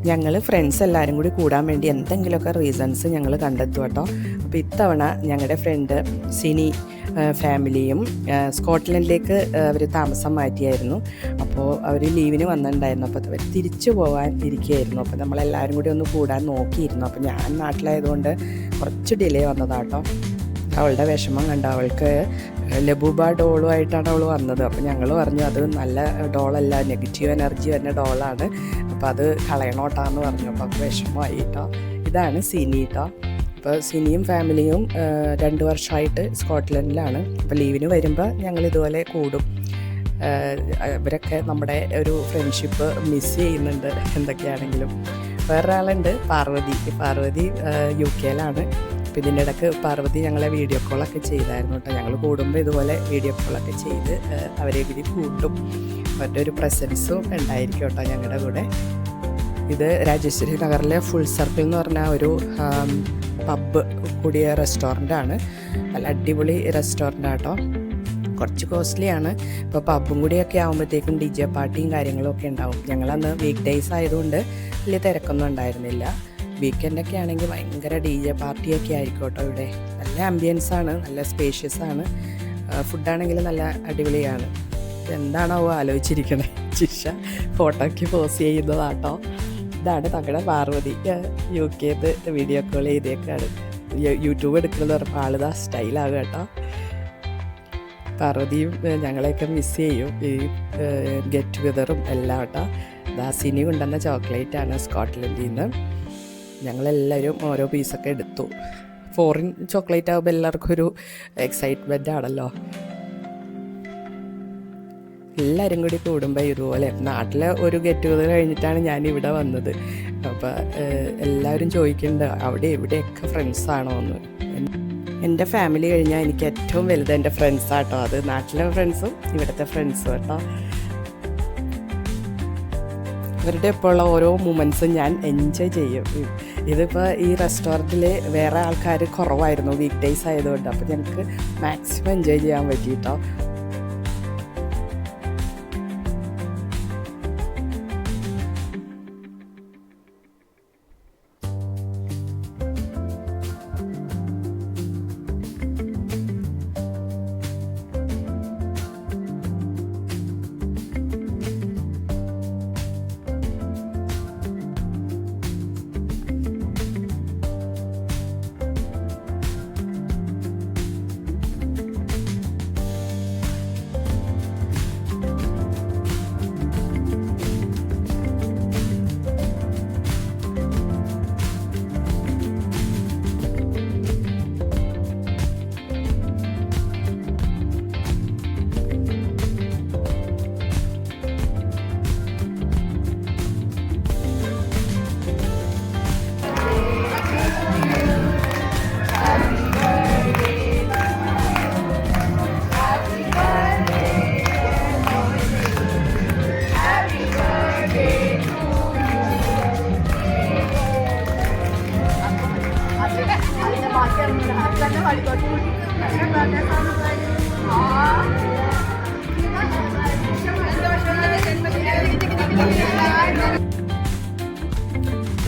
ഞങ്ങൾ ഫ്രണ്ട്സ് എല്ലാവരും കൂടി കൂടാൻ വേണ്ടി എന്തെങ്കിലുമൊക്കെ റീസൺസ് ഞങ്ങൾ കണ്ടെത്തും കേട്ടോ. അപ്പോൾ ഇത്തവണ ഞങ്ങളുടെ ഫ്രണ്ട് സിനി ഫാമിലിയും സ്കോട്ട്ലൻഡിലേക്ക് അവർ താമസം മാറ്റിയായിരുന്നു. അപ്പോൾ അവർ ലീവിന് വന്നിട്ടുണ്ടായിരുന്നു. അപ്പോൾ അവർ തിരിച്ചു പോകാൻ ഇരിക്കുകയായിരുന്നു. അപ്പോൾ നമ്മളെല്ലാവരും കൂടി ഒന്ന് കൂടാൻ നോക്കിയിരുന്നു. അപ്പോൾ ഞാൻ നാട്ടിലായതുകൊണ്ട് കുറച്ച് ഡിലേ വന്നതാട്ടോ. അവളുടെ വിഷമം കണ്ട, അവൾക്ക് ലബൂബ ഡോളുമായിട്ടാണ് അവൾ വന്നത്. അപ്പോൾ ഞങ്ങൾ പറഞ്ഞു അത് നല്ല ഡോളല്ല, നെഗറ്റീവ് എനർജി വരുന്ന ഡോളാണ്, അപ്പോൾ അത് കളയണോട്ടാന്ന് പറഞ്ഞു. അപ്പോൾ അത് വിഷമമായി കേട്ടോ. ഇതാണ് സിനി കേട്ടോ. അപ്പോൾ സിനിയും ഫാമിലിയും 2 വർഷമായിട്ട് സ്കോട്ട്ലൻഡിലാണ്. അപ്പോൾ ലീവിന് വരുമ്പോൾ ഞങ്ങൾ ഇതുപോലെ കൂടും. ഇവരൊക്കെ നമ്മുടെ ഒരു ഫ്രണ്ട്ഷിപ്പ് മിസ് ചെയ്യുന്നുണ്ട് എന്തൊക്കെയാണെങ്കിലും. വേറൊരാളുണ്ട് പാർവതി UK-ലാണ്. അപ്പോൾ ഇതിൻ്റെ ഇടയ്ക്ക് പാർവതി ഞങ്ങളെ വീഡിയോ കോളൊക്കെ ചെയ്തായിരുന്നു കേട്ടോ. ഞങ്ങൾ കൂടുമ്പോൾ ഇതുപോലെ വീഡിയോ കോളൊക്കെ ചെയ്ത് അവരെ കൂടി കൂട്ടും. അവരുടെ ഒരു പ്രസൻസും ഉണ്ടായിരിക്കും കേട്ടോ ഞങ്ങളുടെ കൂടെ. ഇത് രാജേശ്വരി നഗറിലെ ഫുൾ സർക്കിൾ എന്ന് പറഞ്ഞ ഒരു പബ്ബ് കൂടിയ റെസ്റ്റോറൻ്റാണ്. നല്ല അടിപൊളി റെസ്റ്റോറൻ്റ് ആട്ടോ. കുറച്ച് കോസ്റ്റ്ലിയാണ്. ഇപ്പോൾ പബ്ബും കൂടിയൊക്കെ ആകുമ്പോഴത്തേക്കും DJ പാർട്ടിയും കാര്യങ്ങളൊക്കെ ഉണ്ടാവും. ഞങ്ങളന്ന് വീക്ക് ഡേയ്സ് ആയതുകൊണ്ട് വലിയ തിരക്കൊന്നും ഉണ്ടായിരുന്നില്ല. വീക്കെൻഡൊക്കെ ആണെങ്കിൽ ഭയങ്കര DJ പാർട്ടിയൊക്കെ ആയിരിക്കും കേട്ടോ ഇവിടെ. നല്ല ആംബിയൻസാണ്, നല്ല സ്പേഷ്യസ് ആണ്. ഫുഡാണെങ്കിൽ നല്ല അടിപൊളിയാണ്. എന്താണോ ആലോചിച്ചിരിക്കണേ ജിഷ ഫോട്ടോയ്ക്ക് പോസ്റ്റ് ചെയ്യുന്നതാട്ടോ. ഇതാണ് തങ്ങളുടെ പാർവതി. UK-ത് വീഡിയോ കോൾ ചെയ്തേക്കാണ്. യൂട്യൂബ് എടുക്കുന്നത് പറഞ്ഞപ്പോൾ ആളിതാ സ്റ്റൈലാകും കേട്ടോ. പാർവതിയും ഞങ്ങളെയൊക്കെ മിസ് ചെയ്യും ഈ ഗെറ്റ് ടുഗദറും എല്ലാം കേട്ടോ. ദാസിനി കൊണ്ടുവന്ന ചോക്ലേറ്റാണ് സ്കോട്ട്ലൻഡിൽ നിന്ന്. ഞങ്ങളെല്ലാവരും ഓരോ പീസൊക്കെ എടുത്തു. ഫോറിൻ ചോക്ലേറ്റ് ആകുമ്പോൾ എല്ലാവർക്കും ഒരു എക്സൈറ്റ്മെൻ്റ് ആണല്ലോ. എല്ലാവരും കൂടി കൂടുമ്പോൾ ഇതുപോലെ നാട്ടിലെ ഒരു ഗെറ്റ് ടുഗദർ കഴിഞ്ഞിട്ടാണ് ഞാനിവിടെ വന്നത്. അപ്പോൾ എല്ലാവരും ചോദിക്കുന്നുണ്ട് അവിടെ എവിടെയൊക്കെ ഫ്രണ്ട്സാണോ എന്ന്. എൻ്റെ ഫാമിലി കഴിഞ്ഞാൽ എനിക്ക് ഏറ്റവും വലുത് എൻ്റെ ഫ്രണ്ട്സാട്ടോ. അത് നാട്ടിലെ ഫ്രണ്ട്സും ഇവിടുത്തെ ഫ്രണ്ട്സും കേട്ടോ. അവരുടെ ഇപ്പോൾ ഉള്ള ഓരോ മൊമെൻറ്റ്സും ഞാൻ എൻജോയ് ചെയ്യും. ഇതിപ്പോൾ ഈ റെസ്റ്റോറൻറ്റിൽ വേറെ ആൾക്കാർ കുറവായിരുന്നു വീക്ക് ഡേയ്സ് ആയതുകൊണ്ട്. അപ്പോൾ ഞങ്ങൾക്ക് മാക്സിമം എൻജോയ് ചെയ്യാൻ പറ്റിയിട്ടോ.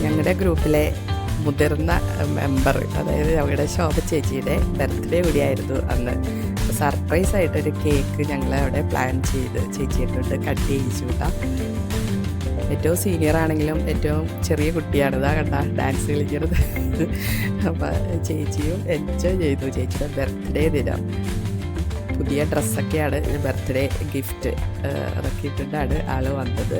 ഞങ്ങളുടെ ഗ്രൂപ്പിലെ മുതിർന്ന മെമ്പർ, അതായത് ഞങ്ങളുടെ ശോഭ ചേച്ചിയുടെ ബർത്ത്ഡേ കൂടിയായിരുന്നു അന്ന്. സർപ്രൈസായിട്ടൊരു കേക്ക് ഞങ്ങൾ അവിടെ പ്ലാൻ ചെയ്ത് ചേച്ചിയെ കൊണ്ട് കട്ട് ചെയ്യിച്ചു വിട്ടാം. ഏറ്റവും സീനിയർ ആണെങ്കിലും ഏറ്റവും ചെറിയ കുട്ടിയാണ്. ഇതാ കണ്ട ഡാൻസ് കളിക്കുന്നത്. അപ്പോൾ ചേച്ചിയും എൻജോയ് ചെയ്തു. ചേച്ചിയുടെ ബർത്ത്ഡേ ദിനം പുതിയ ഡ്രസ്സൊക്കെയാണ് ബർത്ത്ഡേ ഗിഫ്റ്റ്. അതൊക്കെ ഇട്ടിട്ടാണ് ആൾ വന്നത്.